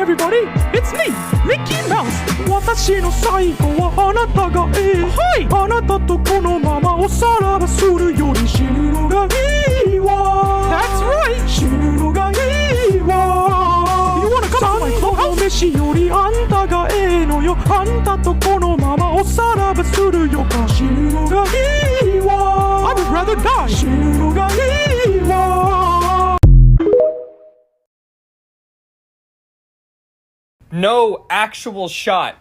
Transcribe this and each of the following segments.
everybody, it's me, Mickey Mouse. 私の最後はあなたがはい、あなたとこのままおさらばするより死ぬのがいいわ。 That's right, 死ぬのがいいわ。 You wanna come to my clubhouse? 飯よりあんたがのよ。あんたとこのままおさらばするよ。死ぬのがいいわ。 I would rather die. 死ぬのがいいわ。 No actual shot.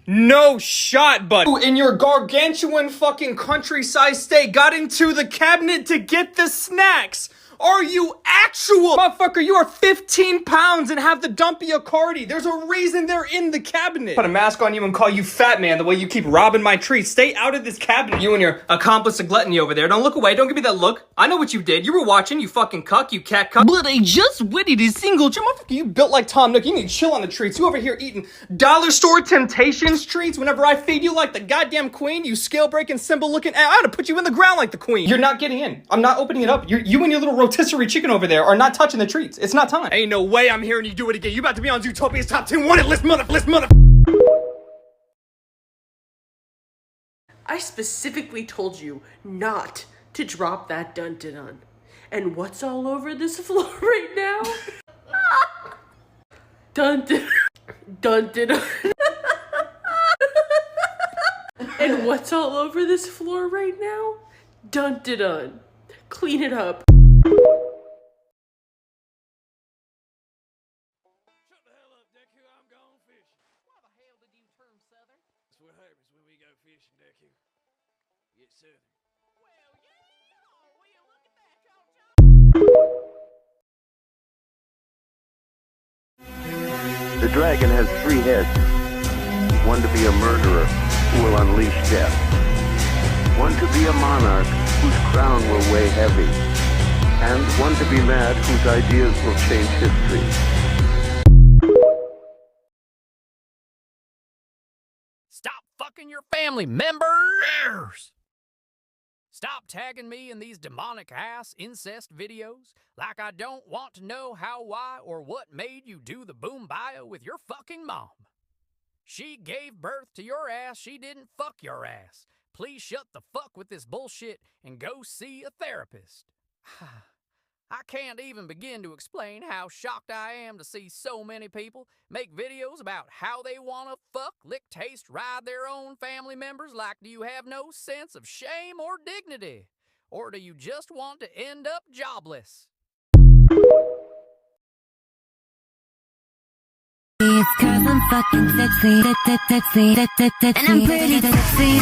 No shot, but in your gargantuan fucking country-sized state got into the cabinet to get the snacks. Are you actual? Motherfucker, you are 15 pounds and have the dumpy Cardi. There's a reason they're in the cabinet. Put a mask on you and call you fat man the way you keep robbing my treats. Stay out of this cabinet. You and your accomplice of gluttony over there. Don't look away. Don't give me that look. I know what you did. You were watching, you fucking cuck, you cat cuck. But I just witted a single motherfucker. You built like Tom Nook. You need to chill on the treats. You over here eating dollar store Temptations treats whenever I feed you like the goddamn queen. You scale-breaking, symbol-looking. I ought to put you in the ground like the queen. You're not getting in. I'm not opening it up. You and your little rotisserie chicken over there are not touching the treats. It's not time. Ain't no way I'm hearing you do it again. You about to be on Zootopia's top 10 wanted list, mother. I specifically told you not to drop that dun-dun-dun. And what's all over this floor right now? Dun-dun. Dun-dun-dun. And what's all over this floor right now? Dun-dun-dun. Clean it up. What happens when we go fishing, Deku? Get southern. Well, yeah! Will you look at that, The dragon has 3 heads. One to be a murderer who will unleash death. One to be a monarch whose crown will weigh heavy. And one to be mad whose ideas will change history. Stop fucking your family members! Stop tagging me in these demonic ass incest videos like I don't want to know how, why, or what made you do the boom bio with your fucking mom. She gave birth to your ass, she didn't fuck your ass. Please shut the fuck with this bullshit and go see a therapist. I can't even begin to explain how shocked I am to see so many people make videos about how they want to fuck, lick, taste, ride their own family members. Like, do you have no sense of shame or dignity? Or do you just want to end up jobless? It's 'cause I'm fucking sexy, and I'm pretty sexy,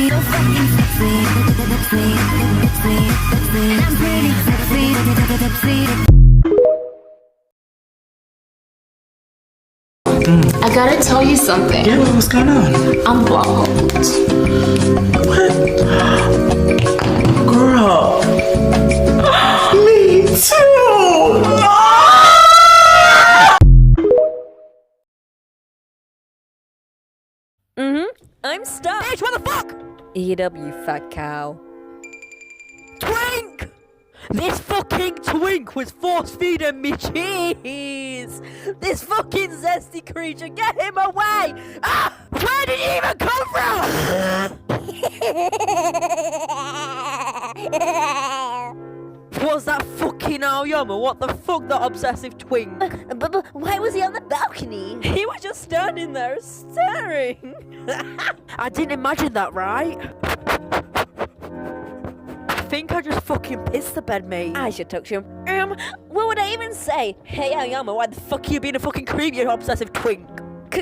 so fucking sexy, and I'm pretty sexy. I gotta tell you something. Yeah, what's going on? I'm bald. What? Girl. Me too. I'm stuck. Bitch, what the fuck? EW, fat cow. Twink! This fucking twink was force-feeding me cheese! This fucking zesty creature, get him away! Ah! Where did he even come from? Was that fucking Aoyama? What the fuck, that obsessive twink? But why was he on the balcony? He was just standing there staring. I didn't imagine that, right? I think I just fucking pissed the bed, mate. I should talk to him. What would I even say? Hey, Aoyama, why the fuck Fuck you being a fucking creep, you obsessive twink.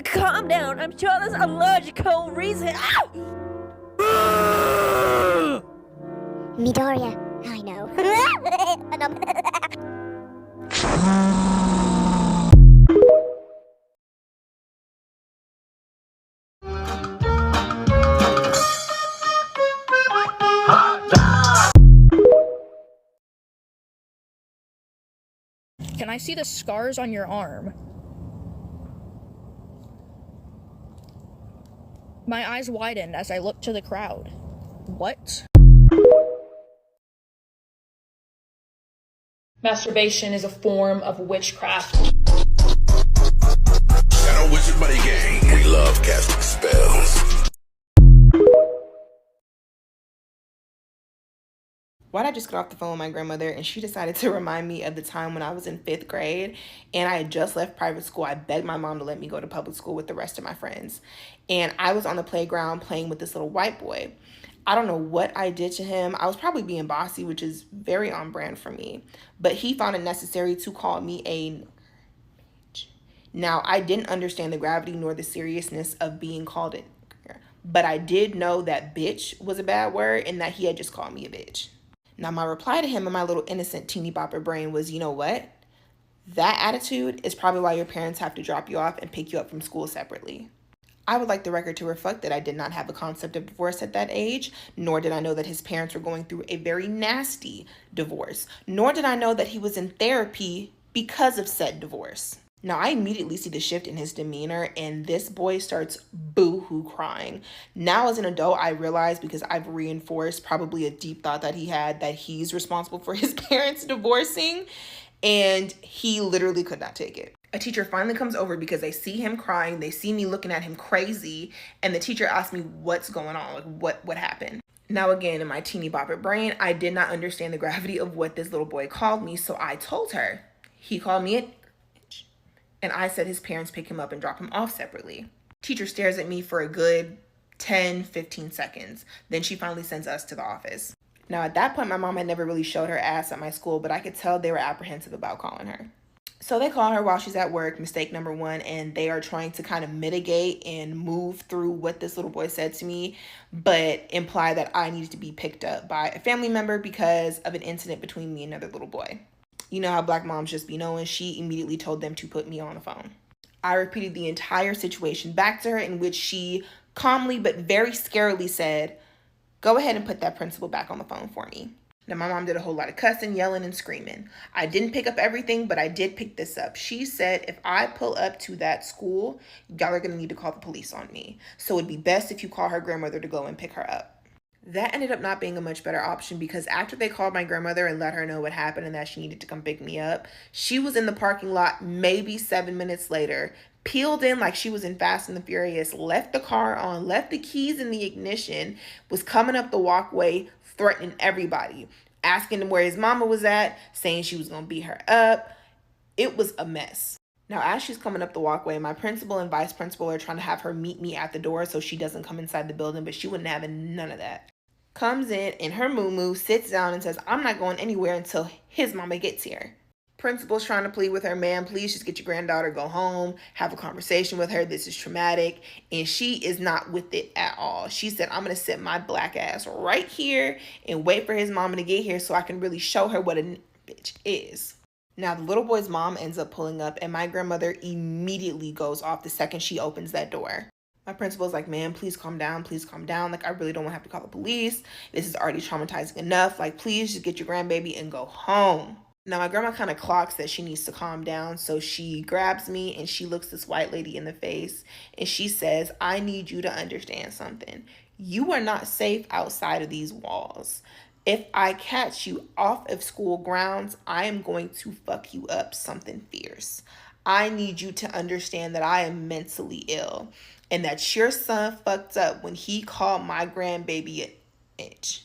calm down? I'm sure there's a logical reason. Ow! Midoriya, I know. Can I see the scars on your arm? My eyes widened as I looked to the crowd. What? Masturbation is a form of witchcraft. Shadow Wizard Buddy Gang. We love casting spells. Why'd I just get off the phone with my grandmother and she decided to remind me of the time when I was in 5th grade and I had just left private school. I begged my mom to let me go to public school with the rest of my friends. And I was on the playground playing with this little white boy. I don't know what I did to him. I was probably being bossy, which is very on brand for me. But he found it necessary to call me a... Now, I didn't understand the gravity nor the seriousness of being called it. But I did know that bitch was a bad word and that he had just called me a bitch. Now, my reply to him in my little innocent teeny bopper brain was, you know what? That attitude is probably why your parents have to drop you off and pick you up from school separately. I would like the record to reflect that I did not have a concept of divorce at that age, nor did I know that his parents were going through a very nasty divorce, nor did I know that he was in therapy because of said divorce. Now, I immediately see the shift in his demeanor, and this boy starts boo-hoo crying. Now, as an adult, I realize, because I've reinforced probably a deep thought that he had, that he's responsible for his parents divorcing, and he literally could not take it. A teacher finally comes over because they see him crying, they see me looking at him crazy, and the teacher asks me what's going on, like what happened. Now, again, in my teeny bopper brain, I did not understand the gravity of what this little boy called me, so I told her. He called me a... And I said his parents pick him up and drop him off separately. Teacher stares at me for a good 10-15 seconds. Then she finally sends us to the office. Now, at that point, my mom had never really showed her ass at my school, but I could tell they were apprehensive about calling her. So they call her while she's at work, mistake number one, and they are trying to kind of mitigate and move through what this little boy said to me, but imply that I needed to be picked up by a family member because of an incident between me and another little boy. You know how black moms just be knowing. She immediately told them to put me on the phone. I repeated the entire situation back to her, in which she calmly but very scarily said, "Go ahead and put that principal back on the phone for me." Now, my mom did a whole lot of cussing, yelling, and screaming. I didn't pick up everything, but I did pick this up. She said, if I pull up to that school, y'all are going to need to call the police on me. So it'd be best if you call her grandmother to go and pick her up. That ended up not being a much better option, because after they called my grandmother and let her know what happened and that she needed to come pick me up, she was in the parking lot maybe 7 minutes later, peeled in like she was in Fast and the Furious, left the car on, left the keys in the ignition, was coming up the walkway, threatening everybody, asking him where his mama was at, saying she was going to beat her up. It was a mess. Now, as she's coming up the walkway, my principal and vice principal are trying to have her meet me at the door so she doesn't come inside the building, but she wouldn't have none of that. Comes in her moo-moo, sits down and says, "I'm not going anywhere until his mama gets here." Principal's trying to plead with her, "Man, please just get your granddaughter, go home, have a conversation with her. This is traumatic." And she is not with it at all. She said, "I'm going to sit my black ass right here and wait for his mama to get here so I can really show her what a bitch is." Now, the little boy's mom ends up pulling up, and my grandmother immediately goes off the second she opens that door. My principal's like, "Man, please calm down. Please calm down. Like, I really don't want to have to call the police. This is already traumatizing enough. Like, please just get your grandbaby and go home." Now, my grandma kind of clocks that she needs to calm down. So she grabs me and she looks this white lady in the face and she says, "I need you to understand something. You are not safe outside of these walls. If I catch you off of school grounds, I am going to fuck you up something fierce. I need you to understand that I am mentally ill and that your son fucked up when he called my grandbaby a bitch."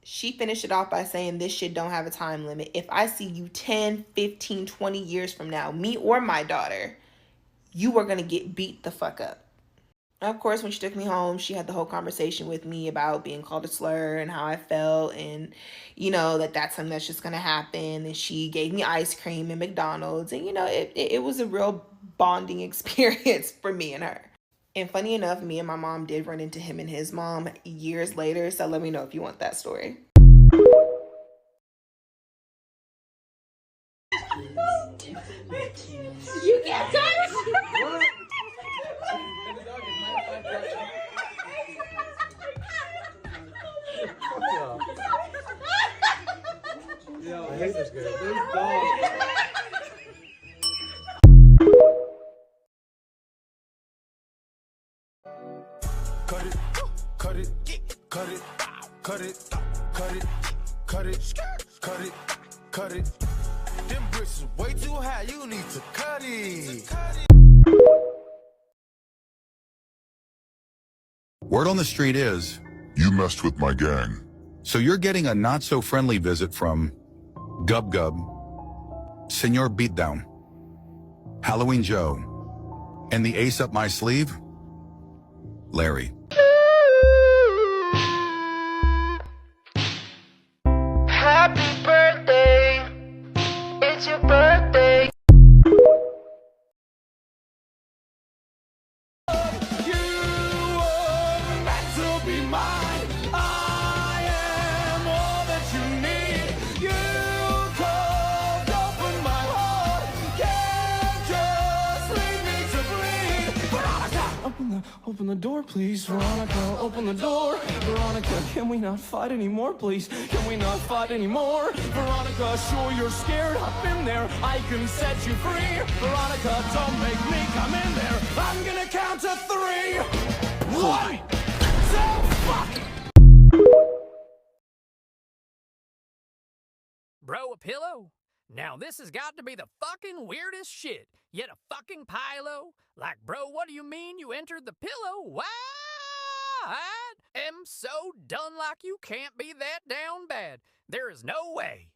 She finished it off by saying, "This shit don't have a time limit. If I see you 10, 15, 20 years from now, me or my daughter, you are going to get beat the fuck up." Of course, when she took me home, she had the whole conversation with me about being called a slur and how I felt, and, you know, that's something that's just going to happen. And she gave me ice cream and McDonald's, and, you know, it was a real bonding experience for me and her. And funny enough, me and my mom did run into him and his mom years later, so let me know if you want that story. You can't touch! Yo, I hate this guy. This dog. Cut it, cut it, cut it, cut it, cut it, cut it, cut it, cut it. Them bricks is way too high, you need to cut it. Word on the street is, you messed with my gang. So you're getting a not-so-friendly visit from Gub Gub, Senor Beatdown, Halloween Joe, and the ace up my sleeve, Larry. Happy birthday, it's your birthday. Open the door, please, Veronica. Open the door, Veronica. Can we not fight anymore, please? Can we not fight anymore, Veronica? Sure, you're scared. I've been there. I can set you free, Veronica. Don't make me come in there. I'm gonna count to 3. 1, 2, fuck. Bro, a pillow? Now this has got to be the fucking weirdest shit. Yet a fucking pilo? Like, bro, what do you mean you entered the pillow? What? Am so done like you can't be that down bad. There is no way.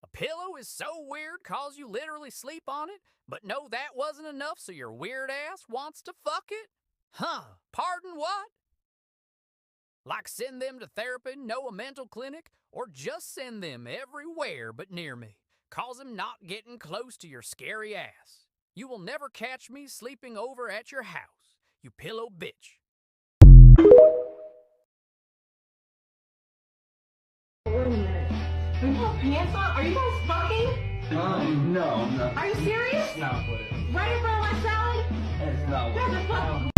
A pillow is so weird cause you literally sleep on it, but no, that wasn't enough, so your weird ass wants to fuck it? Huh, pardon what? Like send them to therapy, no a mental clinic, or just send them everywhere but near me. Cause I'm not getting close to your scary ass. You will never catch me sleeping over at your house, you pillow bitch. Wait a minute. Do you have pants on? Are you guys fucking? No, I'm not. Are you serious? No, put it. Right in front of my salad? It's not What the fuck?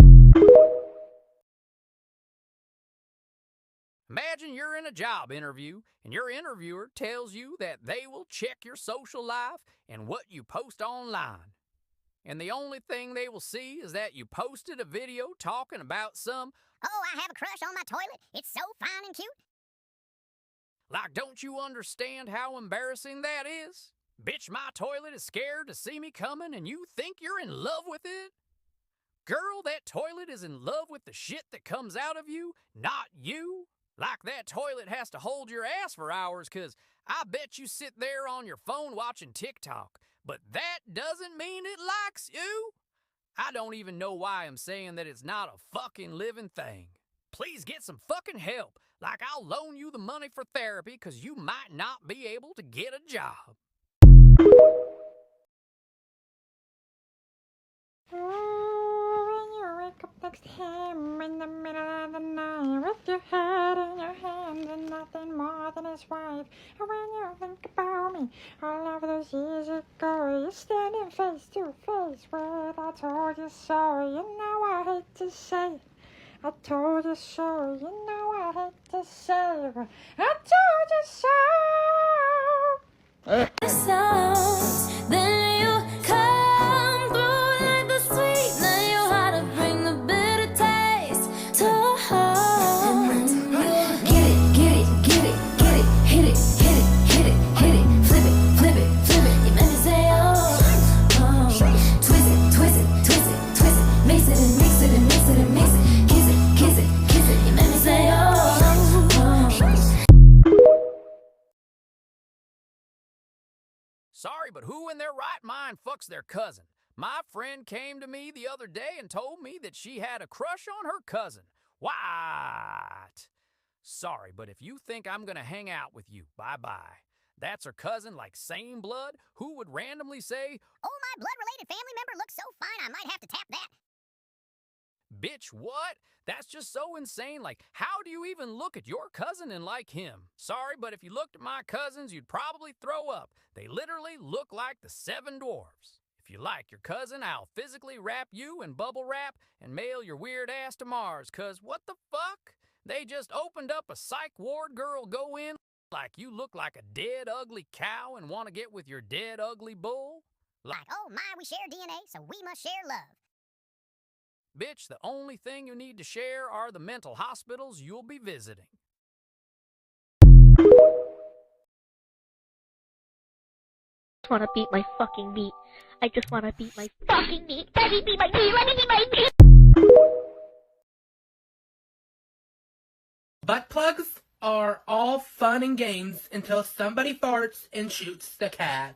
Imagine you're in a job interview and your interviewer tells you that they will check your social life and what you post online. And the only thing they will see is that you posted a video talking about some, oh, I have a crush on my toilet. It's so fine and cute. Like, don't you understand how embarrassing that is? Bitch, my toilet is scared to see me coming and you think you're in love with it? Girl, that toilet is in love with the shit that comes out of you, not you. Like that toilet has to hold your ass for hours, cause I bet you sit there on your phone watching TikTok. But that doesn't mean it likes you. I don't even know why I'm saying that it's not a fucking living thing. Please get some fucking help. Like I'll loan you the money for therapy cause you might not be able to get a job. Wake up next to him in the middle of the night with your head in your hands and nothing more than his wife. And when you think about me, all of those years ago, you're standing face to face with I told you so. You know I hate to say it, I told you so. You know I hate to say it, but I told you so. Then you come through like the sweet. Then you how to bring the bitter taste to home. Get it, get it, get it, get it, hit it, hit it, hit it, hit it, flip it, flip it, flip it. You make me say oh, twist it, twist it, twist it, twist it, mix it and mix it and mix it and mix it, kiss it, kiss it, kiss it. You make me say oh. Sorry, but who in their right mind fucks their cousin? My friend came to me the other day and told me that she had a crush on her cousin. What? Sorry, but if you think I'm gonna hang out with you, bye-bye. That's her cousin, like same blood, who would randomly say, oh, my blood-related family member looks so fine I might have to tap that. bitch, what? That's just so insane. Like, how do you even look at your cousin and like him? Sorry, but if you looked at my cousins, you'd probably throw up. They literally look like the 7 dwarfs. If you like your cousin, I'll physically wrap you in bubble wrap and mail your weird ass to Mars, cause what the fuck? They just opened up a psych ward, girl, go in like you look like a dead ugly cow and want to get with your dead ugly bull? Like, oh my, we share DNA, so we must share love. Bitch, the only thing you need to share are the mental hospitals you'll be visiting. wanna beat my fucking meat. I just wanna beat my fucking meat. Let me beat my meat. Let me beat my meat. Butt plugs are all fun and games until somebody farts and shoots the cat.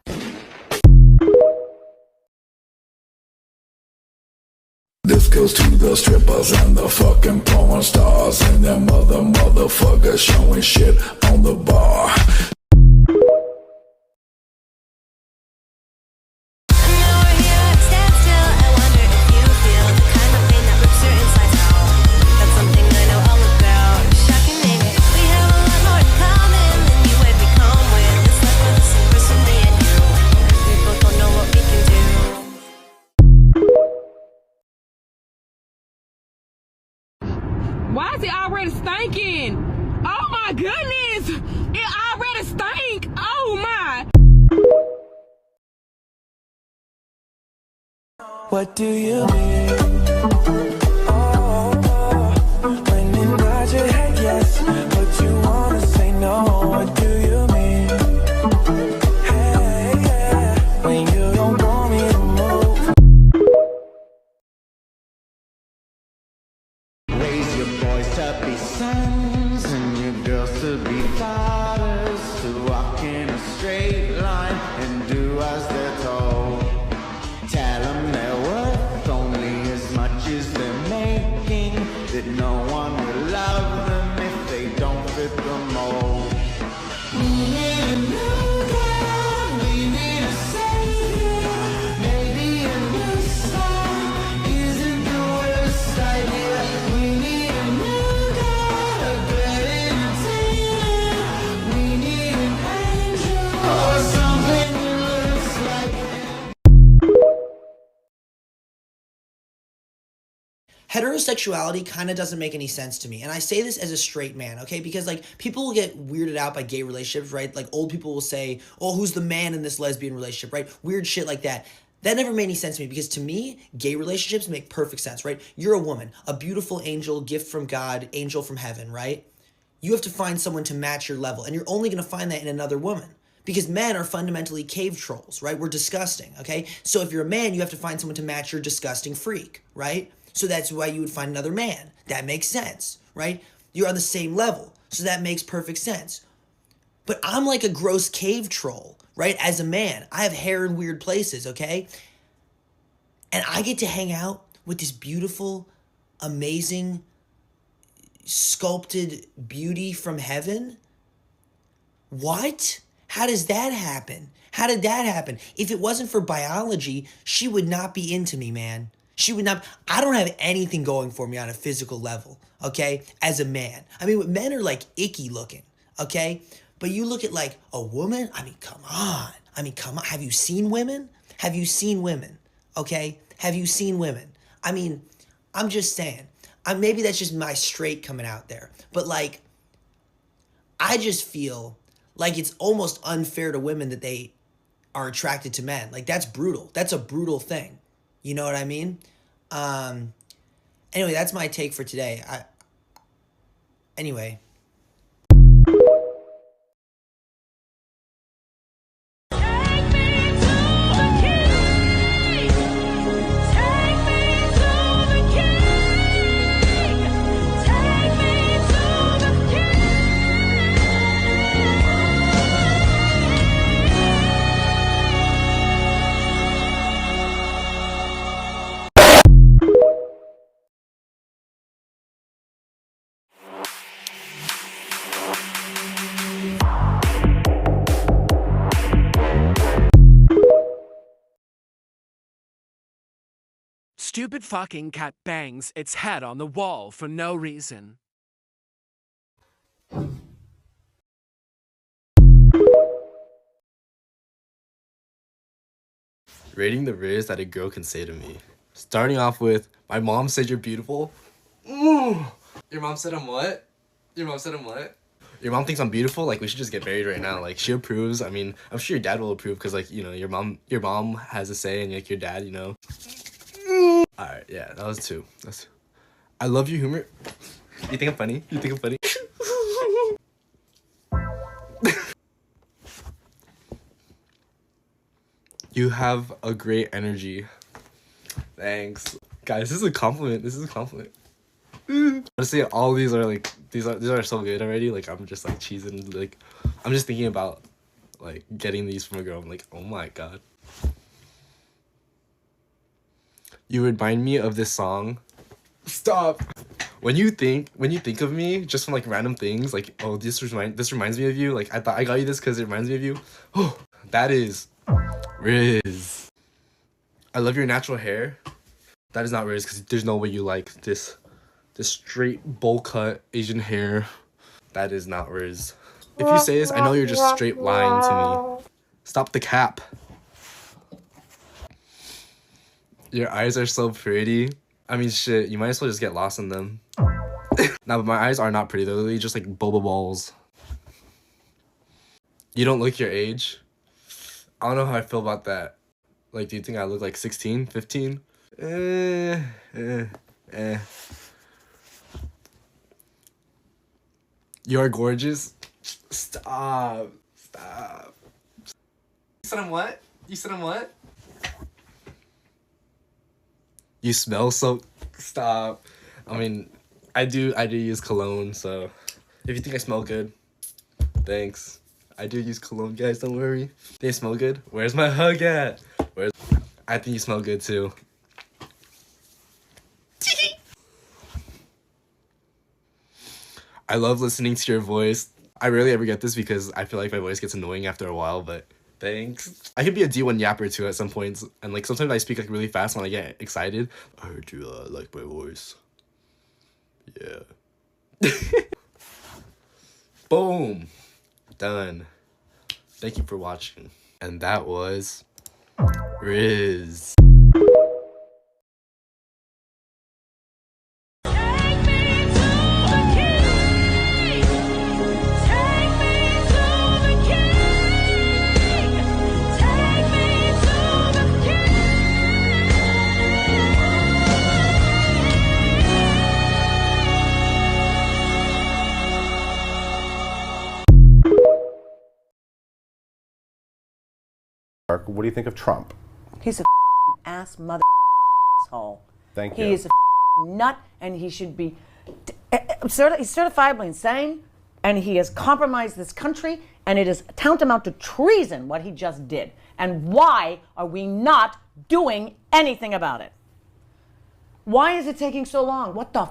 This goes to the strippers and the fucking porn stars and their motherfuckers showing shit on the bar. Why is it already stinking? Oh my goodness! It already stink! Oh my! What do you mean? When you nod your head yes, but you wanna say no. What do you mean? Hey, yeah, when you don't want me to move. Raise your boys to be sons and your girls to be daughters, to walk in a straight line and do as they're told. Tell them they're worth only as much as they're making, that no one will love them if they don't fit the mold. We need a new God, we need a savior. Maybe a new song isn't the worst idea. We need a new God, a good entertainer. We need an angel or something that looks like him. Heterosexuality kind of doesn't make any sense to me. And I say this as a straight man, okay? Because, like, people will get weirded out by gay relationships, right? Like, old people will say, oh, who's the man in this lesbian relationship, right? Weird shit like that. That never made any sense to me because, to me, gay relationships make perfect sense, right? You're a woman, a beautiful angel, gift from God, angel from heaven, right? You have to find someone to match your level. And you're only going to find that in another woman. Because men are fundamentally cave trolls, right? We're disgusting, okay? So if you're a man, you have to find someone to match your disgusting freak, right? So that's why you would find another man. That makes sense, right? You're on the same level. So that makes perfect sense. But I'm like a gross cave troll, right? As a man, I have hair in weird places, okay? And I get to hang out with this beautiful, amazing, sculpted beauty from heaven. What? How does that happen? How did that happen? If it wasn't for biology, she would not be into me, man. She would not. I don't have anything going for me on a physical level, okay? As a man. I mean, men are like icky looking, okay? But you look at like a woman, I mean, come on. I mean, come on. Have you seen women? Have you seen women? Okay? Have you seen women? I mean, I'm just saying. Maybe that's just my straight coming out there. But like, I just feel like it's almost unfair to women that they are attracted to men. Like, that's brutal. That's a brutal thing. You know what I mean? Anyway, that's my take for today. Anyway. Stupid fucking cat bangs its head on the wall for no reason. Rating the words that a girl can say to me. Starting off with, my mom said you're beautiful. Ooh. Your mom said I'm what? Your mom said I'm what? Your mom thinks I'm beautiful? Like, we should just get married right now. Like, she approves. I mean, I'm sure your dad will approve because, like, you know, your mom has a say and, like, your dad, you know. Alright, yeah, that was two. That's two. I love your humor. You think I'm funny? You think I'm funny? You have a great energy. Thanks. Guys, this is a compliment. This is a compliment. Honestly, all these are like, these are so good already. Like, I'm just like cheesing. Like, I'm just thinking about like getting these from a girl. I'm like, oh my god. You remind me of this song. Stop. When you think of me just from like random things, like, oh, this reminds me of you. Like, I thought I got you this because it reminds me of you. Oh, that is Riz. I love your natural hair. That is not Riz, because there's no way you like this straight bowl cut Asian hair. That is not Riz. If you say this, I know you're just straight lying to me. Stop the cap. Your eyes are so pretty. I mean, shit, you might as well just get lost in them. Nah, but my eyes are not pretty. They're literally just like boba balls. You don't look your age. I don't know how I feel about that. Like, do you think I look like 16, 15? You're gorgeous. Stop. Stop. You said I'm what? You said I'm what? You smell so... Stop. I mean, I do use cologne, so if you think I smell good, thanks. I do use cologne, guys, don't worry. They smell good? Where's my hug at? I think you smell good too. I love listening to your voice. I rarely ever get this because I feel like my voice gets annoying after a while, but thanks. I could be a D1 yapper too at some points, and like sometimes I speak like really fast when I get excited. I heard you like my voice. Yeah. Boom. Done. Thank you for watching. And that was Riz. What do you think of Trump? He's a ass mother asshole. Thank you. He is a nut, and he should be. He's certifiably insane, and he has compromised this country, and it is tantamount to treason what he just did. And why are we not doing anything about it? Why is it taking so long? What the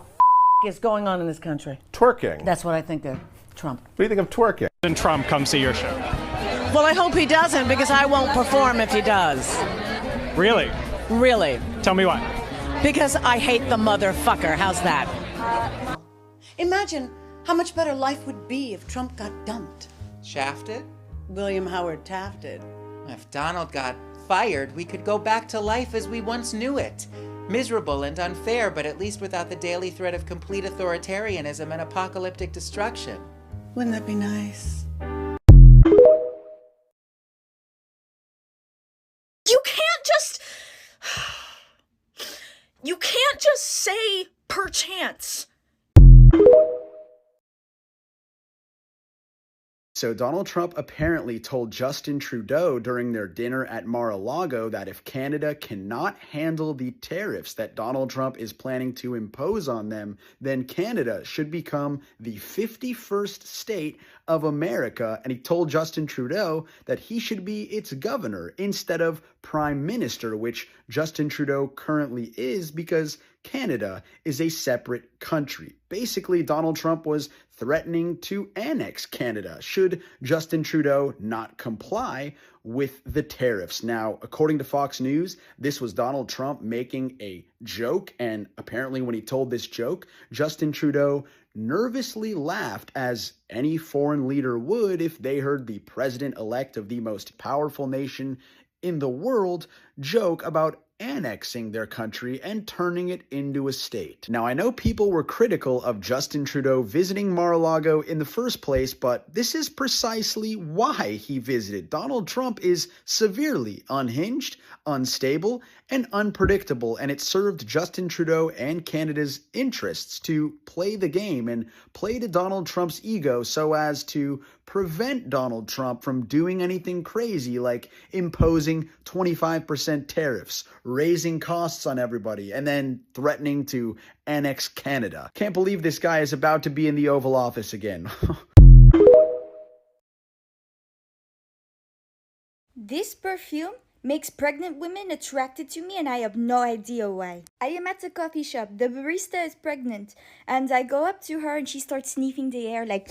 is going on in this country? Twerking. That's what I think of Trump. What do you think of twerking? Then Trump come see your show. Well, I hope he doesn't, because I won't perform if he does. Really? Really. Tell me why. Because I hate the motherfucker. How's that? Imagine how much better life would be if Trump got dumped. Shafted? William Howard Taft did. If Donald got fired, we could go back to life as we once knew it. Miserable and unfair, but at least without the daily threat of complete authoritarianism and apocalyptic destruction. Wouldn't that be nice? You can't just say perchance. So Donald Trump apparently told Justin Trudeau during their dinner at Mar-a-Lago that if Canada cannot handle the tariffs that Donald Trump is planning to impose on them, then Canada should become the 51st state of America. And he told Justin Trudeau that he should be its governor instead of prime minister, which Justin Trudeau currently is because Canada is a separate country. Basically, Donald Trump was threatening to annex Canada should Justin Trudeau not comply with the tariffs. Now, according to Fox News, this was Donald Trump making a joke, and apparently when he told this joke, Justin Trudeau nervously laughed, as any foreign leader would if they heard the president-elect of the most powerful nation in the world joke about annexing their country and turning it into a state. Now, I know people were critical of Justin Trudeau visiting Mar-a-Lago in the first place, but this is precisely why he visited. Donald Trump is severely unhinged, unstable, and unpredictable, and it served Justin Trudeau and Canada's interests to play the game and play to Donald Trump's ego so as to prevent Donald Trump from doing anything crazy like imposing 25% tariffs, raising costs on everybody, and then threatening to annex Canada. Can't believe this guy is about to be in the Oval Office again. This perfume makes pregnant women attracted to me, and I have no idea why. I am at a coffee shop. The barista is pregnant, and I go up to her and she starts sniffing the air like,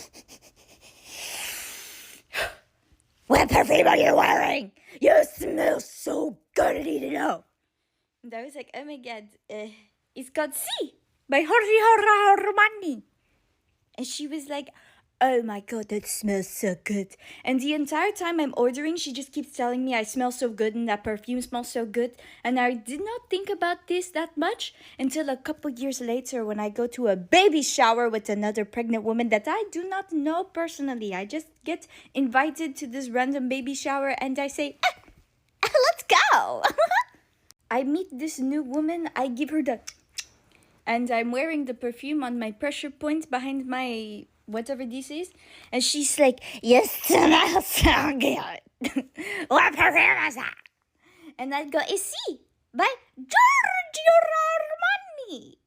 "What perfume are you wearing? You smell so good, I need to know." And I was like, "Oh my god, it's called C by Jorge Romani." And she was like, "Oh my god, that smells so good." And the entire time I'm ordering, she just keeps telling me I smell so good and that perfume smells so good. And I did not think about this that much until a couple years later when I go to a baby shower with another pregnant woman that I do not know personally. I just get invited to this random baby shower and I say, "Let's go." I meet this new woman, I give her the... And I'm wearing the perfume on my pressure point behind my... whatever this is, and she's like, "You smell so good." What perfume is that? And I'd go, "It's C by Giorgio Armani."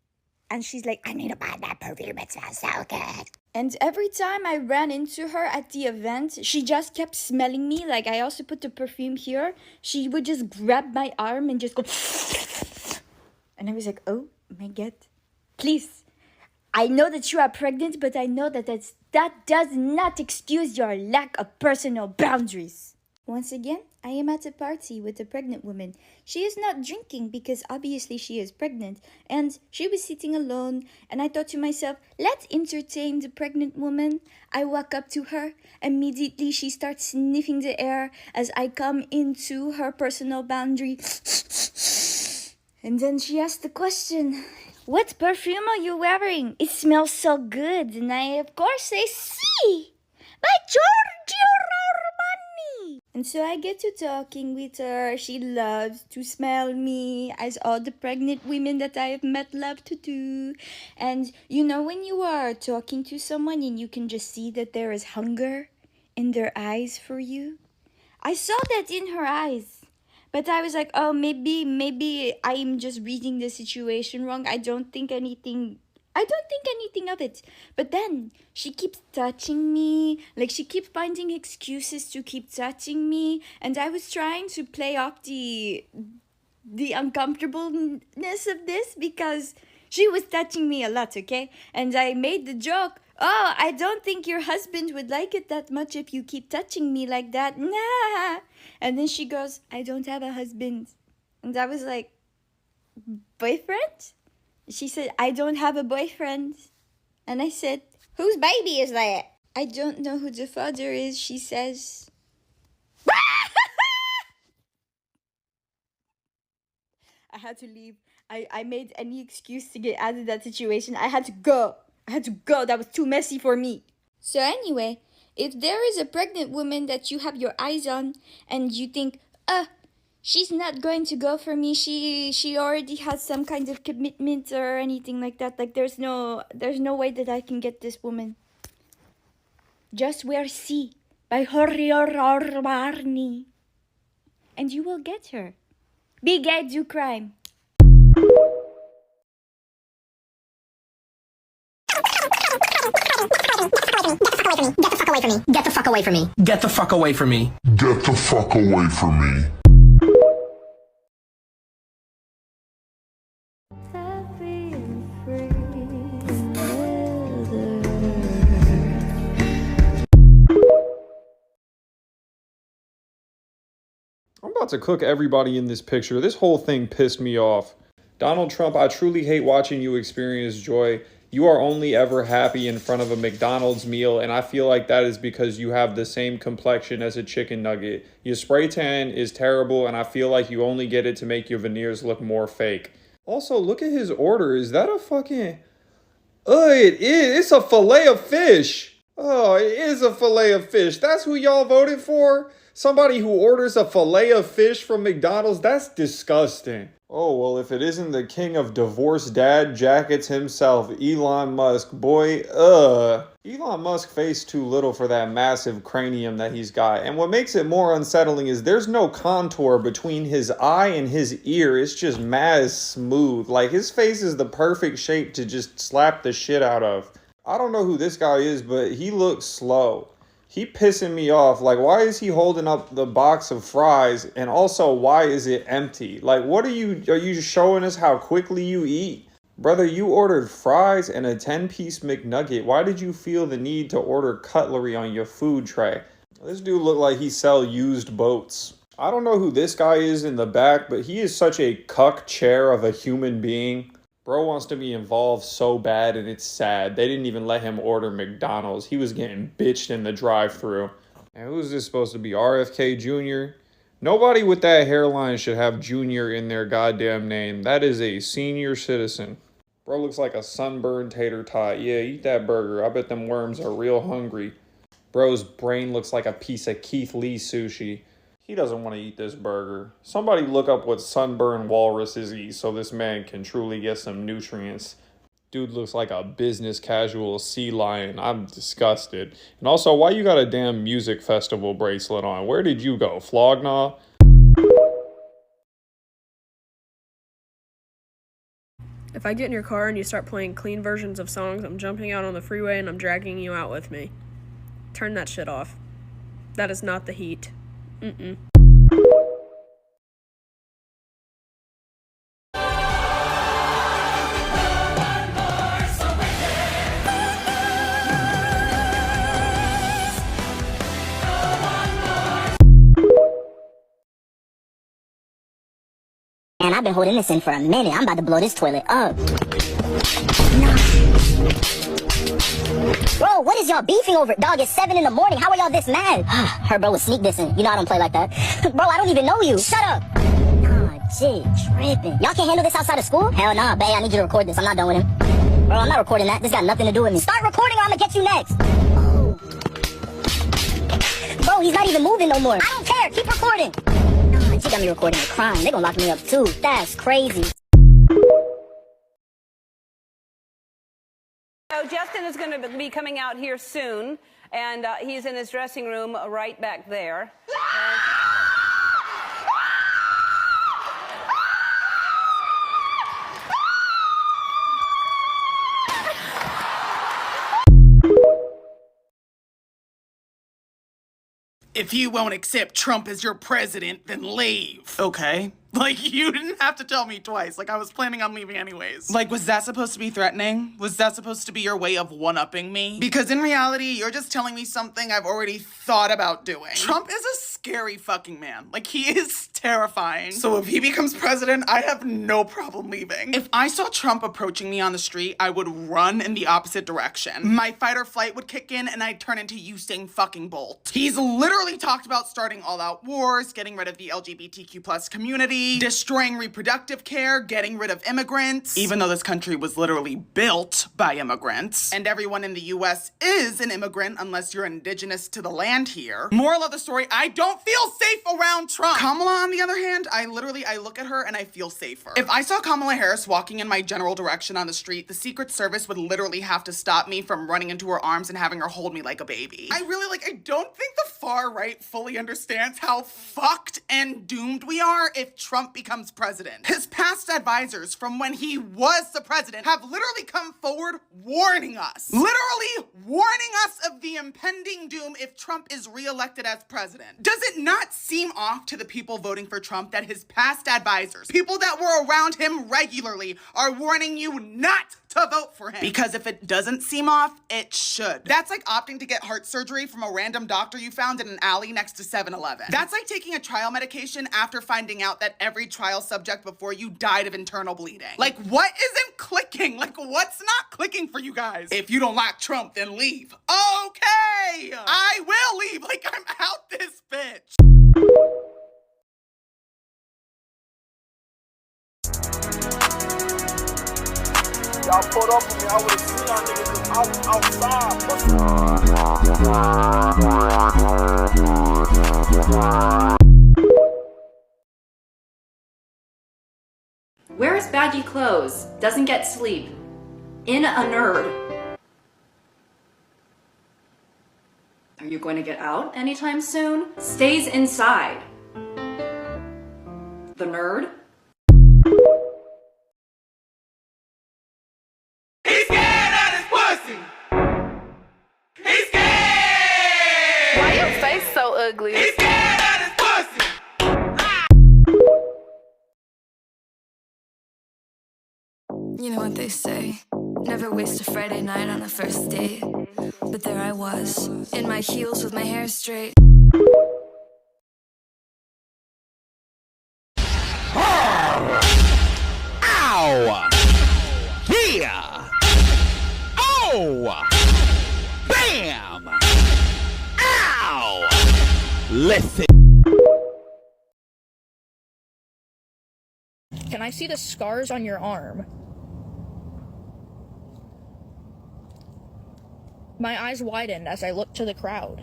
And she's like, "I need to buy that perfume, it smells so good." And every time I ran into her at the event, she just kept smelling me. Like, I also put the perfume here. She would just grab my arm and just go, and I was like, "Oh my god, please. I know that you are pregnant, but I know that that does not excuse your lack of personal boundaries." Once again, I am at a party with a pregnant woman. She is not drinking because obviously she is pregnant, and she was sitting alone, and I thought to myself, let's entertain the pregnant woman. I walk up to her. Immediately, she starts sniffing the air as I come into her personal boundary. And then she asked the question, "What perfume are you wearing? It smells so good." And I, of course, say, "C by Giorgio Armani." And so I get to talking with her. She loves to smell me, as all the pregnant women that I have met love to do. And you know, when you are talking to someone and you can just see that there is hunger in their eyes for you, I saw that in her eyes. But I was like, oh, maybe I'm just reading the situation wrong. I don't think anything of it. But then she keeps touching me. Like, she keeps finding excuses to keep touching me. And I was trying to play off the uncomfortableness of this because she was touching me a lot, okay? And I made the joke, "Oh, I don't think your husband would like it that much if you keep touching me like that." Nah. And then she goes, "I don't have a husband." And I was like, "Boyfriend?" She said, "I don't have a boyfriend." And I said, "Whose baby is that?" "I don't know who the father is," she says. I had to leave. I made any excuse to get out of that situation. I had to go. That was too messy for me. So anyway, if there is a pregnant woman that you have your eyes on and you think, she's not going to go for me, she already has some kind of commitment or anything like that, like there's no way that I can get this woman, just wear C by Jorge Romani and you will get her. Be gay, do crime. Get the fuck away from me. Get the fuck away from me. Get the fuck away from me. Get the fuck away from me. I'm about to cook everybody in this picture. This whole thing pissed me off. Donald Trump, I truly hate watching you experience joy. You are only ever happy in front of a McDonald's meal, and I feel like that is because you have the same complexion as a chicken nugget. Your spray tan is terrible, and I feel like you only get it to make your veneers look more fake. Also, look at his order. Is that a fucking... Oh, it is. It's a fillet of fish. Oh, it is a fillet of fish. That's who y'all voted for? Somebody who orders a fillet of fish from McDonald's, that's disgusting. Oh, well, if it isn't the king of divorced dad jackets himself, Elon Musk, boy, Elon Musk faced too little for that massive cranium that he's got. And what makes it more unsettling is there's no contour between his eye and his ear. It's just mad smooth. Like, his face is the perfect shape to just slap the shit out of. I don't know who this guy is, but he looks slow. He pissing me off. Like, why is he holding up the box of fries? And also, why is it empty? Like, what are you just showing us how quickly you eat? Brother, you ordered fries and a 10-piece McNugget. Why did you feel the need to order cutlery on your food tray? This dude look like he sell used boats. I don't know who this guy is in the back, but he is such a cuck chair of a human being. Bro wants to be involved so bad, and it's sad. They didn't even let him order McDonald's. He was getting bitched in the drive-thru. And who's this supposed to be? RFK Jr.? Nobody with that hairline should have Jr. in their goddamn name. That is a senior citizen. Bro looks like a sunburned tater tot. Yeah, eat that burger. I bet them worms are real hungry. Bro's brain looks like a piece of Keith Lee sushi. He doesn't want to eat this burger. Somebody look up what sunburned walruses eat so this man can truly get some nutrients. Dude looks like a business casual sea lion. I'm disgusted. And also, why you got a damn music festival bracelet on? Where did you go? Flognaw? If I get in your car and you start playing clean versions of songs, I'm jumping out on the freeway and I'm dragging you out with me. Turn that shit off. That is not the heat. Mm-mm. Man, I've been holding this in for a minute. I'm about to blow this toilet up. Bro, what is y'all beefing over? Dog, it's 7 in the morning. How are y'all this mad? Her bro was sneak dissing. You know I don't play like that. Bro, I don't even know you. Shut up. Nah, jig, tripping. Y'all can't handle this outside of school? Hell nah, bae, I need you to record this. I'm not done with him. Bro, I'm not recording that. This got nothing to do with me. Start recording or I'm gonna get you next. Oh. Bro, he's not even moving no more. I don't care. Keep recording. Nah, she got me recording a crime. They gonna lock me up too. That's crazy. So Justin is going to be coming out here soon, and he's in his dressing room right back there. If you won't accept Trump as your president, then leave. Okay. Like, you didn't have to tell me twice. Like, I was planning on leaving anyways. Like, was that supposed to be threatening? Was that supposed to be your way of one-upping me? Because in reality, you're just telling me something I've already thought about doing. Trump is a scary fucking man. Like, he is terrifying. So if he becomes president, I have no problem leaving. If I saw Trump approaching me on the street, I would run in the opposite direction. My fight or flight would kick in and I'd turn into Usain fucking Bolt. He's literally talked about starting all-out wars, getting rid of the LGBTQ+ community, destroying reproductive care, getting rid of immigrants, even though this country was literally built by immigrants, and everyone in the US is an immigrant unless you're indigenous to the land here. Moral of the story, I don't feel safe around Trump. Kamala, on the other hand, I look at her and I feel safer. If I saw Kamala Harris walking in my general direction on the street, the Secret Service would literally have to stop me from running into her arms and having her hold me like a baby. I don't think the far right fully understands how fucked and doomed we are if Trump becomes president. His past advisors from when he was the president have literally come forward warning us. Literally warning us of the impending doom if Trump is reelected as president. Does it not seem off to the people voting for Trump that his past advisors, people that were around him regularly, are warning you not to vote for him? Because if it doesn't seem off, it should. That's like opting to get heart surgery from a random doctor you found in an alley next to 7-Eleven. That's like taking a trial medication after finding out that every trial subject before you died of internal bleeding. Like, what isn't clicking? Like, what's not clicking for you guys? If you don't like Trump, then leave. Okay! I will leave. Like, I'm out this bitch. Y'all pulled up on me, I would've seen y'all niggas is outside. Wears baggy clothes, doesn't get sleep. In a nerd. Are you going to get out anytime soon? Stays inside. The nerd. He's scared of his pussy. He's scared. Why your face so ugly? He's scared of his pussy. You know what they say, never waste a Friday night on a first date. But there I was, in my heels with my hair straight. Ow! Yeah! Oh! Bam! Ow! Listen. Can I see the scars on your arm? My eyes widened as I looked to the crowd.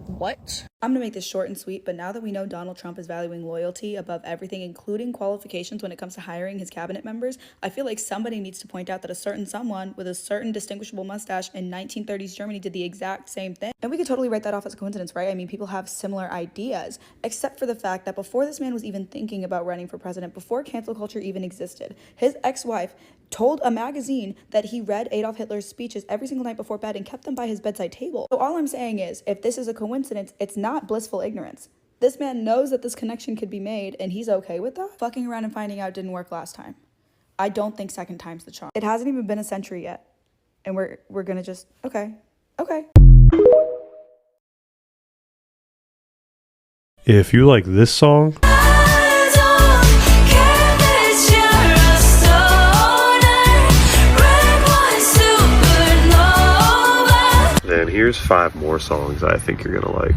What? I'm gonna make this short and sweet, but now that we know Donald Trump is valuing loyalty above everything, including qualifications when it comes to hiring his cabinet members, I feel like somebody needs to point out that a certain someone with a certain distinguishable mustache in 1930s Germany did the exact same thing. And we could totally write that off as a coincidence, right? I mean, people have similar ideas, except for the fact that before this man was even thinking about running for president, before cancel culture even existed, his ex-wife told a magazine that he read Adolf Hitler's speeches every single night before bed and kept them by his bedside table. So all I'm saying is, if this is a coincidence, it's not blissful ignorance. This man knows that this connection could be made, and he's okay with that. Fucking around and finding out didn't work last time. I don't think second time's the charm. It hasn't even been a century yet, and we're gonna just, okay. If you like this song, then here's 5 more songs I think you're gonna like.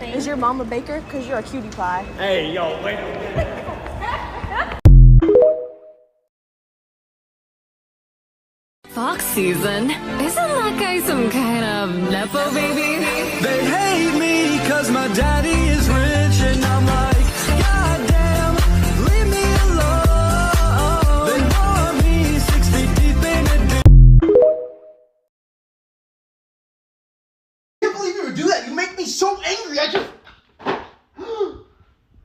Is your mom a baker? Cause you're a cutie pie. Hey, yo, wait a minute. Fox season? Isn't that guy some kind of nepo baby? They hate me cause my daddy is rich and I'm like, God damn, leave me alone. They want me 6 feet deep in a I can't believe you would do that. You make me so angry. I just...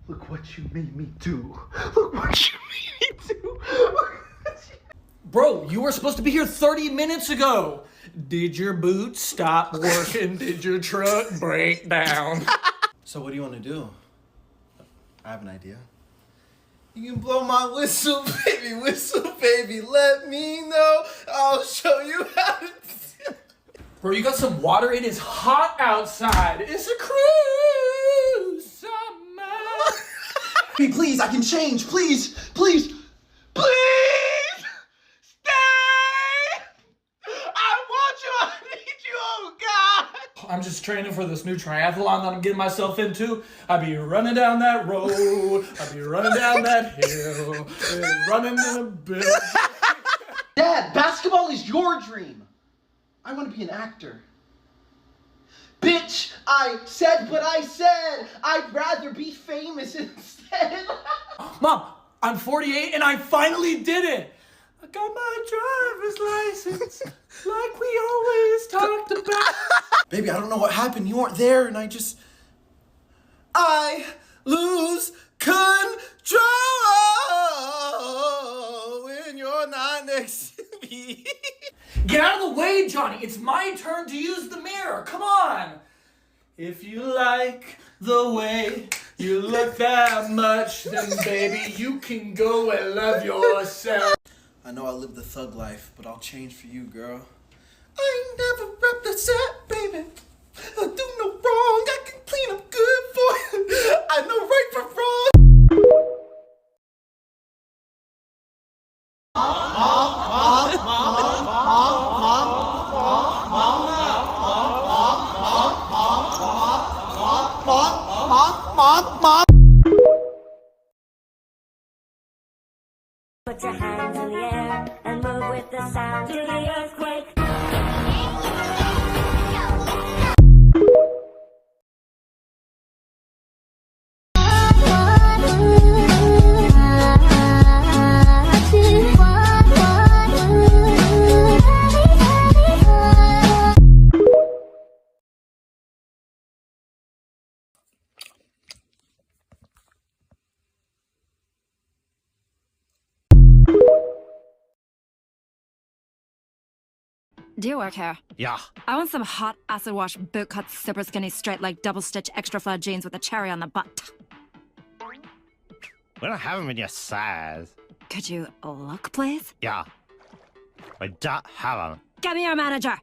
Look what you made me do. Look what you made me do. Bro, you were supposed to be here 30 minutes ago. Did your boots stop working? Did your truck break down? So what do you want to do? I have an idea. You can blow my whistle, baby, let me know. I'll show you how to do. Bro, you got some water? It is hot outside. It's a cruise summer. Hey, please, I can change. Please. Stay! I want you, I need you, oh God! I'm just training for this new triathlon that I'm getting myself into. I be running down that road. I be running down that hill. Running in a bit. Dad, basketball is your dream. I want to be an actor. Bitch, I said what I said. I'd rather be famous instead. Mom, I'm 48 and I finally did it. I got my driver's license like we always talked about. Baby, I don't know what happened. You weren't there and I lose control when you're not next to me. Get out of the way, Johnny. It's my turn to use the mirror. Come on. If you like the way you look that much, then baby, you can go and love yourself. I know I live the thug life, but I'll change for you, girl. I ain't never rep the set, baby. I do no wrong. I can clean up good for you. I know right from wrong. Mom. Put your hands in the air and move with the sound to the earthquake. Do you work here? Yeah. I want some hot acid wash boot cut super skinny straight leg double stitch extra flat jeans with a cherry on the butt. We don't have them in your size. Could you look, please? Yeah. We don't have them. Get me your manager!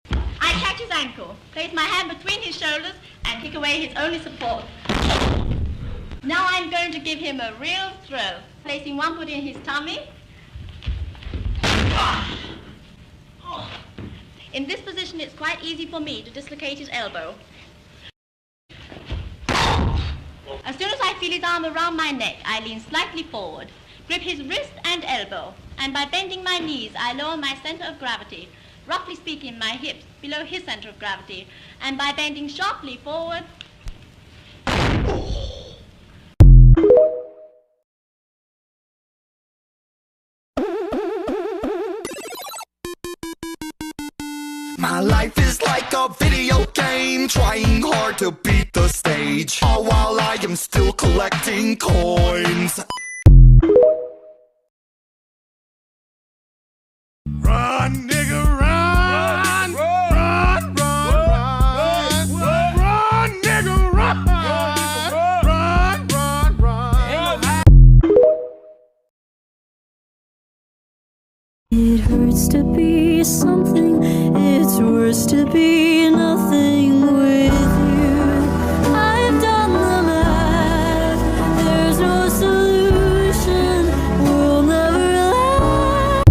I catch his ankle, place my hand between his shoulders, and kick away his only support. Now I'm going to give him a real thrill, placing one foot in his tummy. In this position, it's quite easy for me to dislocate his elbow. As soon as I feel his arm around my neck, I lean slightly forward, grip his wrist and elbow, and by bending my knees, I lower my center of gravity, roughly speaking, my hips below his center of gravity, and by bending sharply forward, My life is like a video game, trying hard to beat the stage, all while I am still collecting coins. Run, nigga, run! Run, nigga, run! Run! It hurts to be something, it's worse to be nothing with you. I've done the math, there's no solution, we'll never laugh.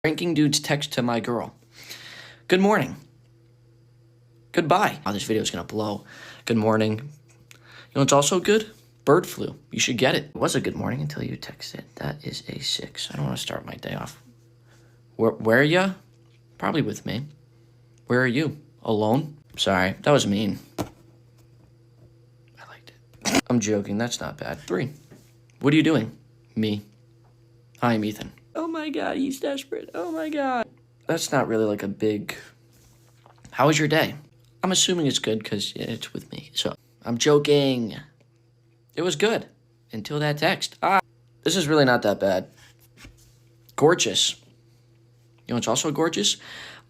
Ranking dude's text to my girl. Good morning. Goodbye. Oh, this video is gonna blow. Good morning. You know what's also good? Bird flu. You should get it. It was a good morning until you texted. That is a 6. I don't want to start my day off. Where are ya? Probably with me. Where are you? Alone? Sorry, that was mean. I liked it. I'm joking, that's not bad. 3. What are you doing? Me. I'm Ethan. Oh my god, he's desperate. Oh my god. That's not really like a big... How was your day? I'm assuming it's good because it's with me. So, I'm joking. It was good. Until that text. This is really not that bad. Gorgeous. You know what's also gorgeous?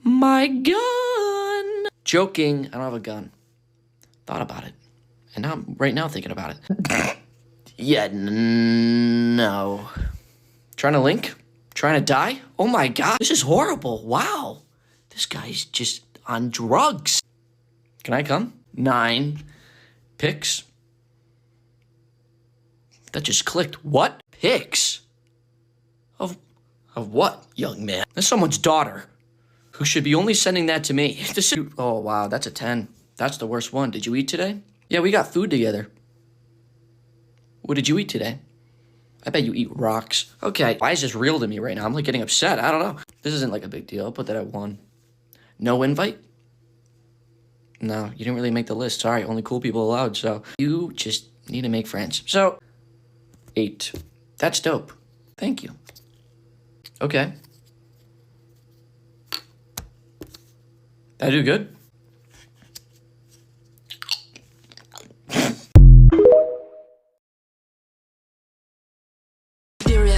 My gun! Joking, I don't have a gun. Thought about it. And now I'm right now thinking about it. Yeah, no. Trying to link? Trying to die? Oh my god, this is horrible. Wow. This guy's just on drugs. Can I come? 9 pics. That just clicked. What? Pics? Of what, young man? That's someone's daughter who should be only sending that to me. Oh wow, that's a 10. That's the worst one. Did you eat today? Yeah, we got food together. What did you eat today? I bet you eat rocks. Okay, why is this real to me right now? I'm like getting upset. I don't know. This isn't like a big deal. I'll put that at 1. No invite? No, you didn't really make the list. Sorry, only cool people allowed. So you just need to make friends. So 8. That's dope. Thank you. Okay. Did I do good?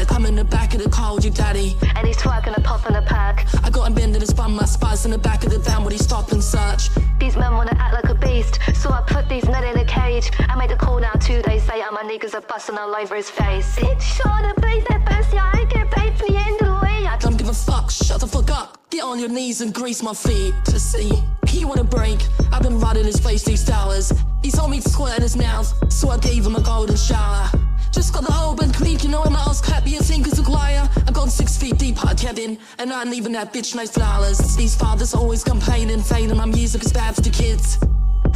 I'm in the back of the car with your daddy, and he's twerking a puff in a pack. I got him bending his bum, my spies in the back of the van. Would he stop and search? These men wanna act like a beast, so I put these men in a cage. I made a call now 2 days later, my niggas are busting all over his face. Bitch, shut up, please, that best, yeah, I get paid for the end of the way. I don't give a fuck, shut the fuck up. Get on your knees and grease my feet to see. He wanna break, I've been riding his face these hours. He told me to squirt his mouth, so I gave him a golden shower. Just got the open creek, you know I'm ass happy as think is a choir. I gone 6 feet deep, hard Kevin, and I ain't even that bitch nice flowers. These fathers always complaining, failing my music is bad for the kids.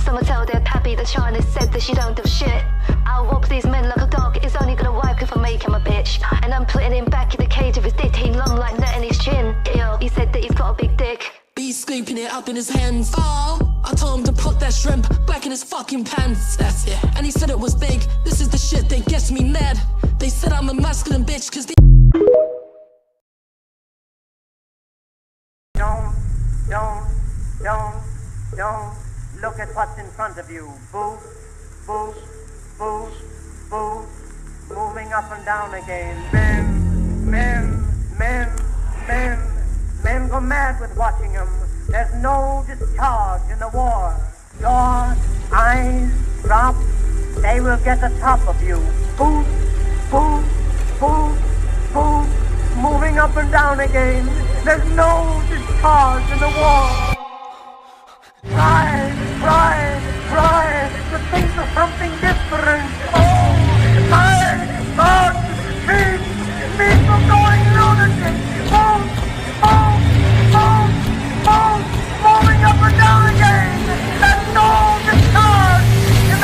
Someone tell their pappy that China said that she don't give a shit. I'll walk these men like a dog, it's only gonna work if I make him a bitch. And I'm putting him back in the cage of his dick, he long like nut in his chin. Ew, he said that he's got a big dick. Be scooping it up in his hands. Oh, I told him to put that shrimp back in his fucking pants. That's it. And he said it was big. This is the shit that gets me mad. They said I'm a masculine bitch cause they... Don't look at what's in front of you. Boost, boost, boost, boost. Moving up and down again. Men go mad with watching them. There's no discharge in the war. Your eyes drop, they will get the top of you. Boost, boost, boost, boost. Moving up and down again. There's no discharge in the war. Rise, to think of something different. Oh, my God, keep from going lunatic. Moving up and down again. There's no discharge in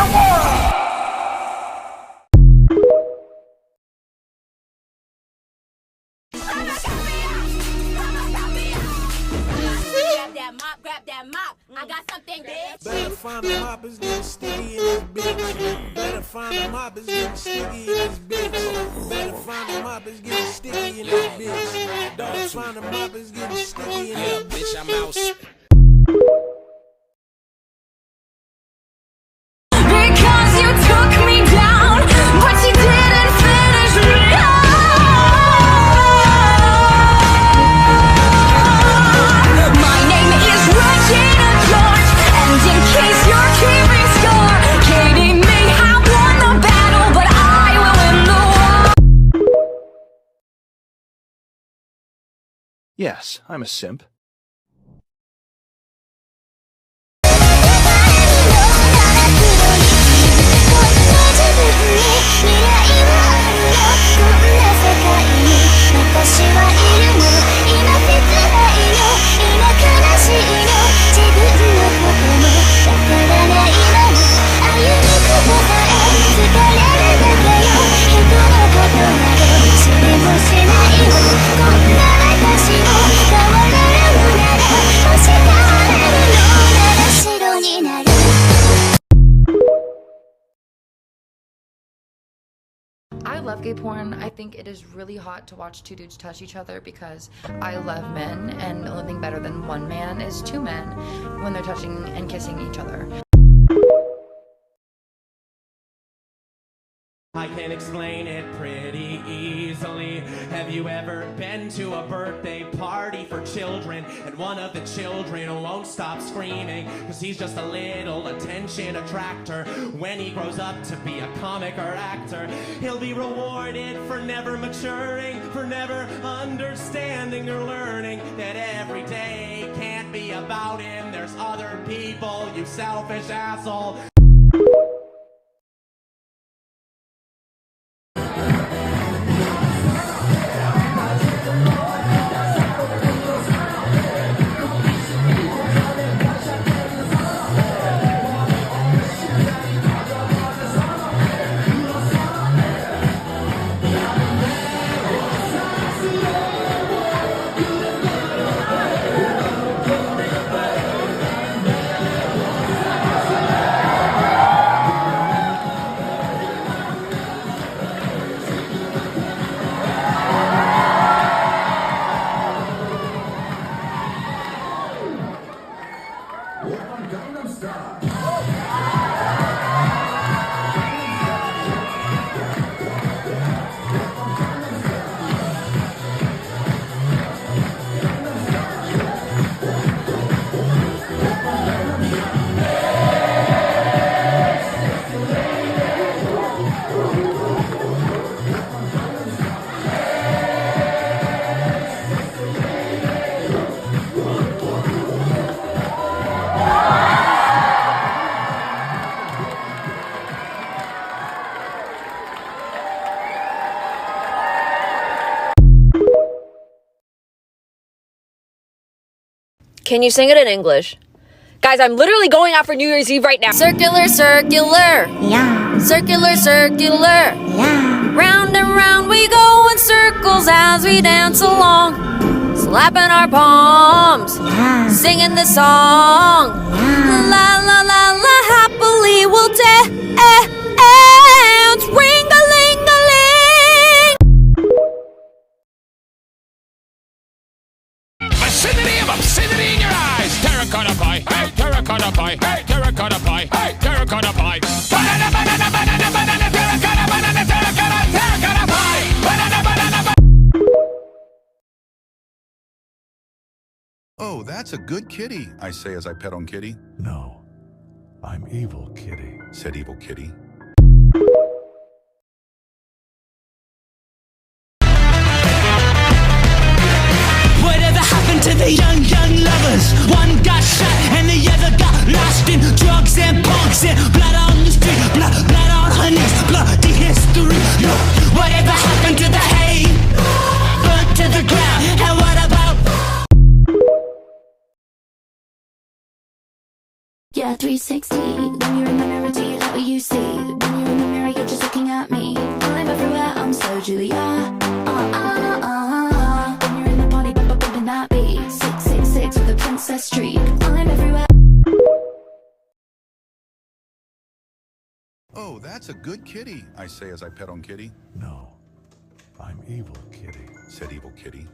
got something, bitch. Better find a mop, it's getting sticky in this bitch. Better find a mop, it's getting sticky in this bitch. Better find a mop, it's getting sticky in this bitch. Better find a mop, it's getting sticky in this bitch. I'm out. Because you took me down, but you didn't finish me off. My name is Regina George, and in case you're keeping score, Katie may have won the battle, but I will win the war. Yes, I'm a simp. I love gay porn. I think it is really hot to watch two dudes touch each other because I love men, and the only thing better than one man is two men when they're touching and kissing each other. I can explain it pretty easily. Have you ever been to a birthday party for children and one of the children won't stop screaming because he's just a little attention attractor? When he grows up to be a comic or actor, he'll be rewarded for never maturing, for never understanding or learning that every day can't be about him. There's other people, you selfish asshole. Can you sing it in English? Guys, I'm literally going out for New Year's Eve right now. Circular, circular. Yeah. Circular, circular. Yeah. Round and round we go in circles as we dance along. Slapping our palms. Yeah. Singing the song. Yeah. La la la la, happily we'll dance. Ring-a-ling-a-ling. Vicinity of obscenity in your eyes. Terracotta pie. Hey, terracotta pie. Hey, terracotta pie. Hey, terracotta pie. Banana, banana, banana, banana, terracotta, banana, terracotta, terracotta pie. Banana, banana, banana. Oh, that's a good kitty, I say as I pet on Kitty. No, I'm evil, Kitty. Said evil Kitty. Whatever happened to the young lovers? One got shot and the other got lost in drugs and punks and blood on the street, blood on her knees, bloody history. Whatever happened to the hay? Burnt to the ground. And what about? Yeah, 360. When you're in the mirror, do you like what you see? When you're in the mirror, you're just looking at me. I'm everywhere, I'm so Julia. When you're in the party, bumping that beat. 666 with a princess streak. I'm everywhere. That's a good kitty, I say as I pet on Kitty. No, I'm evil kitty. Said evil kitty.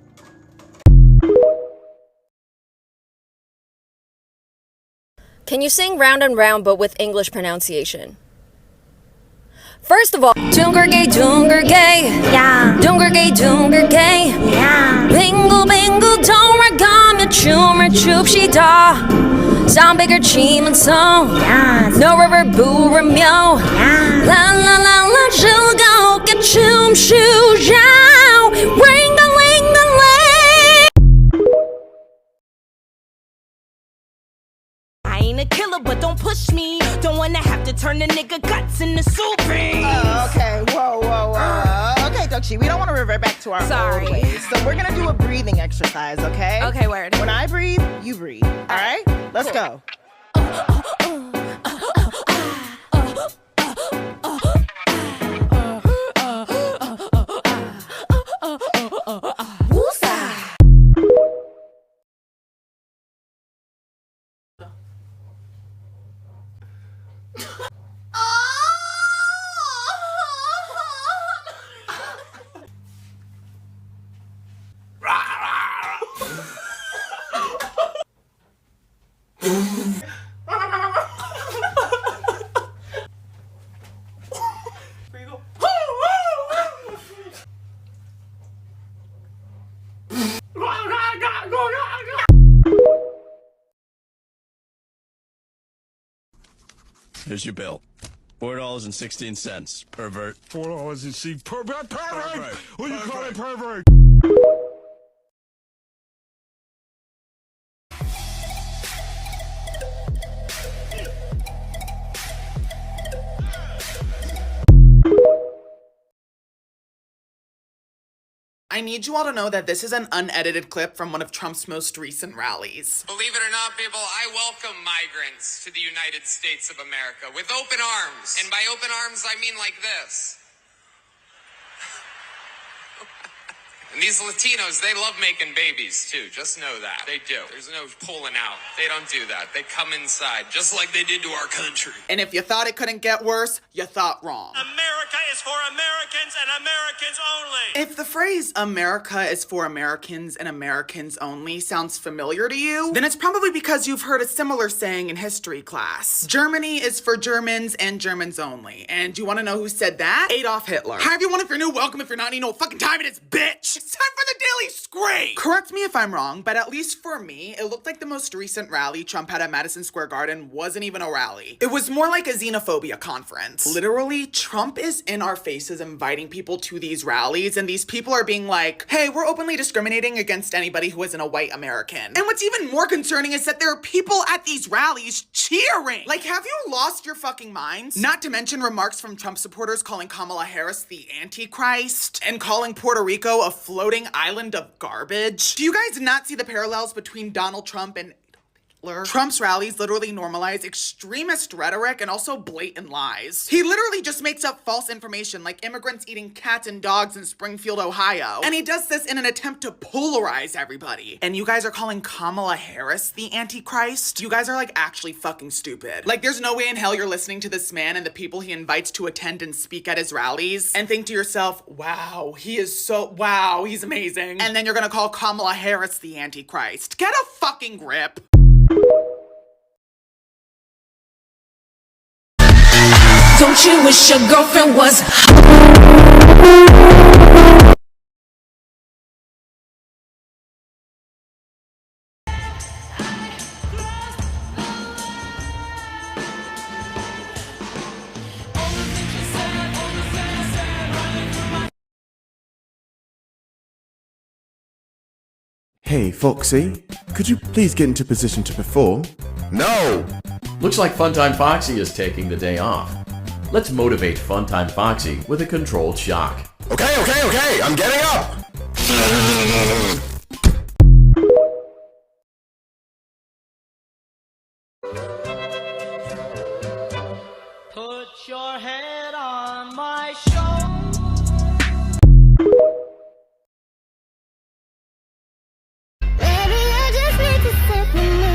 Can you sing Round and Round but with English pronunciation? First of all, Dungergay, yeah. Dungergay, yeah. Bingle, bingle, doragami, chummer, choop, she da. Sound bigger, chim and song, yeah. No rubber, boo, meow, yeah. La la la la, she'll go get chum, shoo, yow. Ring a ling a ling. I ain't a killer, but don't push me. Don't wanna have to turn the nigga guts into soup rings. Okay, whoa. Okay, Dokshi, we don't want to revert back to our old ways. So we're gonna do a breathing exercise, okay? Okay, word. When I breathe, you breathe. All right? Let's go. Here's your bill. $4.16, pervert. $4.16, pervert. What do you call it, pervert? I need you all to know that this is an unedited clip from one of Trump's most recent rallies. Believe it or not, people, I welcome migrants to the United States of America with open arms. And by open arms, I mean like this. And these Latinos, they love making babies, too. Just know that. They do. There's no pulling out. They don't do that. They come inside, just like they did to our country. And if you thought it couldn't get worse, you thought wrong. America is for Americans and Americans only. If the phrase America is for Americans and Americans only sounds familiar to you, then it's probably because you've heard a similar saying in history class. Germany is for Germans and Germans only. And do you want to know who said that? Adolf Hitler. Hi everyone, if you're new, welcome. If you're not, you know what fucking time it is, bitch. It's time for the Daily Scrape! Correct me if I'm wrong, but at least for me, it looked like the most recent rally Trump had at Madison Square Garden wasn't even a rally. It was more like a xenophobia conference. Literally, Trump is in our faces inviting people to these rallies, and these people are being like, hey, we're openly discriminating against anybody who isn't a white American. And what's even more concerning is that there are people at these rallies cheering! Like, have you lost your fucking minds? Not to mention remarks from Trump supporters calling Kamala Harris the Antichrist, and calling Puerto Rico a floating island of garbage. Do you guys not see the parallels between Donald Trump and Hitler? Trump's rallies literally normalize extremist rhetoric and also blatant lies. He literally just makes up false information like immigrants eating cats and dogs in Springfield, Ohio. And he does this in an attempt to polarize everybody. And you guys are calling Kamala Harris the Antichrist? You guys are like actually fucking stupid. Like there's no way in hell you're listening to this man and the people he invites to attend and speak at his rallies and think to yourself, wow, he's amazing. And then you're gonna call Kamala Harris the Antichrist. Get a fucking grip. Don't you wish your girlfriend was Hey, Foxy, could you please get into position to perform? No! Looks like Funtime Foxy is taking the day off. Let's motivate Funtime Foxy with a controlled shock. Okay, I'm getting up! Put your head on my shoulder. Baby, I just need to sit with me.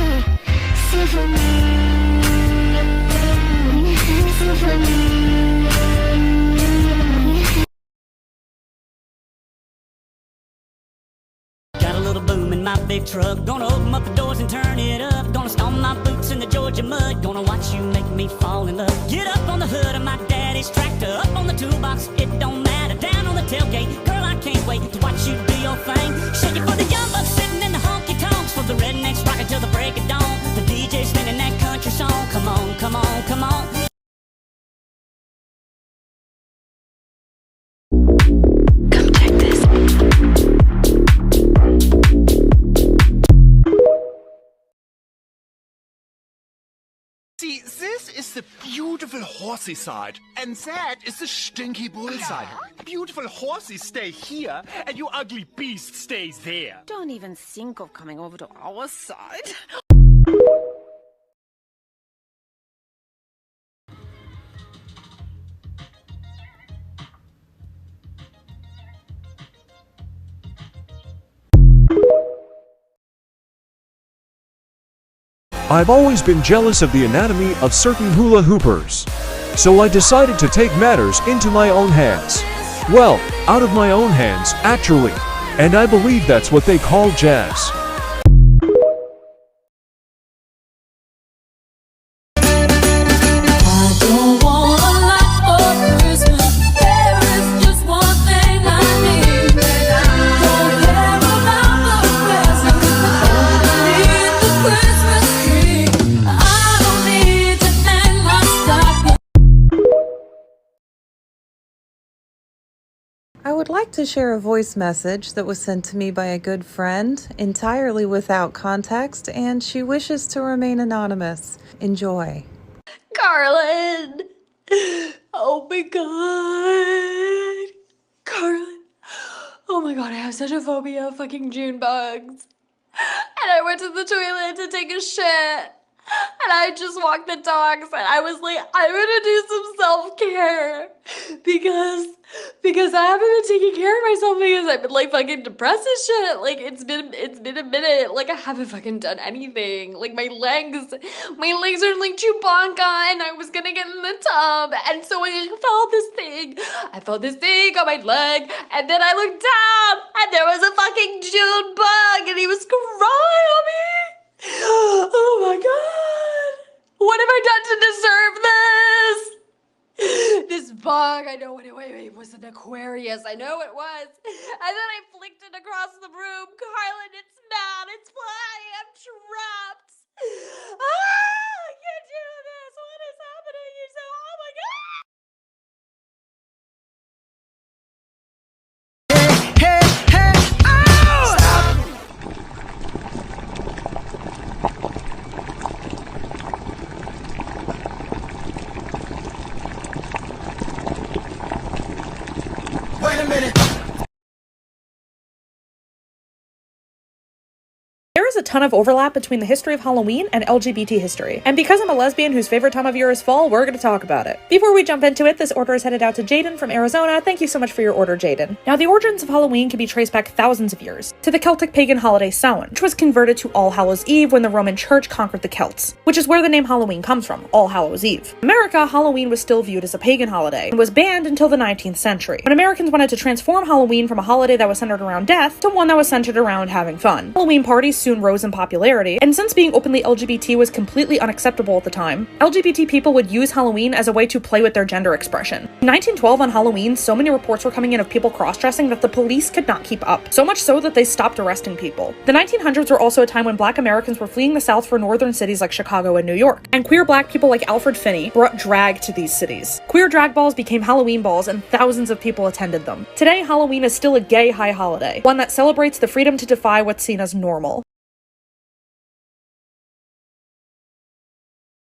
Sit with me. Sit with me. big truck. Gonna open up the doors and turn it up. Gonna stomp my boots in the Georgia mud. Gonna watch you make me fall in love. Get up on the hood of my daddy's tractor. Up on the toolbox, it don't matter. Down on the tailgate, girl, I can't wait to watch you do your thing. Shake it for the young bucks sitting in the honky tonks. For the rednecks rocking till the break of dawn. The DJ spinning that country song. Come on, come on, come on. See, this is the beautiful horsey side, and that is the stinky bull side. Beautiful horses stay here, and you ugly beast stays there. Don't even think of coming over to our side. I've always been jealous of the anatomy of certain hula hoopers. So I decided to take matters into my own hands. Well, out of my own hands, actually. And I believe that's what they call jazz. I would like to share a voice message that was sent to me by a good friend, entirely without context, and she wishes to remain anonymous. Enjoy. Carlin! Oh my god! Carlin! Oh my god, I have such a phobia of fucking June bugs. And I went to the toilet to take a shit. And I just walked the dogs and I was like, I'm gonna do some self-care because I haven't been taking care of myself because I've been like fucking depressed and shit. Like it's been a minute. Like I haven't fucking done anything. Like my legs are like Chewbacca and I was gonna get in the tub and so I felt this thing on my leg and then I looked down and there was a fucking June bug and he was crawling on me. Oh my god! What have I done to deserve this? This bug, I know what it was an Aquarius, I know it was. And then I flicked it across the room. Carlin, it's mad, it's flying, I'm trapped. I can't do this. What is happening? Oh my god! Wait a minute. There is a ton of overlap between the history of Halloween and LGBT history, and because I'm a lesbian whose favorite time of year is fall, we're gonna talk about it. Before we jump into it, this order is headed out to Jaden from Arizona. Thank you so much for your order, Jaden. Now, the origins of Halloween can be traced back thousands of years to the Celtic pagan holiday Samhain, which was converted to All Hallows Eve when the Roman Church conquered the Celts, which is where the name Halloween comes from, All Hallows Eve. In America, Halloween was still viewed as a pagan holiday and was banned until the 19th century, when Americans wanted to transform Halloween from a holiday that was centered around death to one that was centered around having fun. Halloween parties soon rose in popularity, and since being openly LGBT was completely unacceptable at the time, LGBT people would use Halloween as a way to play with their gender expression. In 1912 on Halloween, so many reports were coming in of people cross-dressing that the police could not keep up, so much so that they stopped arresting people. The 1900s were also a time when Black Americans were fleeing the South for northern cities like Chicago and New York, and queer Black people like Alfred Finney brought drag to these cities. Queer drag balls became Halloween balls and thousands of people attended them. Today, Halloween is still a gay high holiday, one that celebrates the freedom to defy what's seen as normal.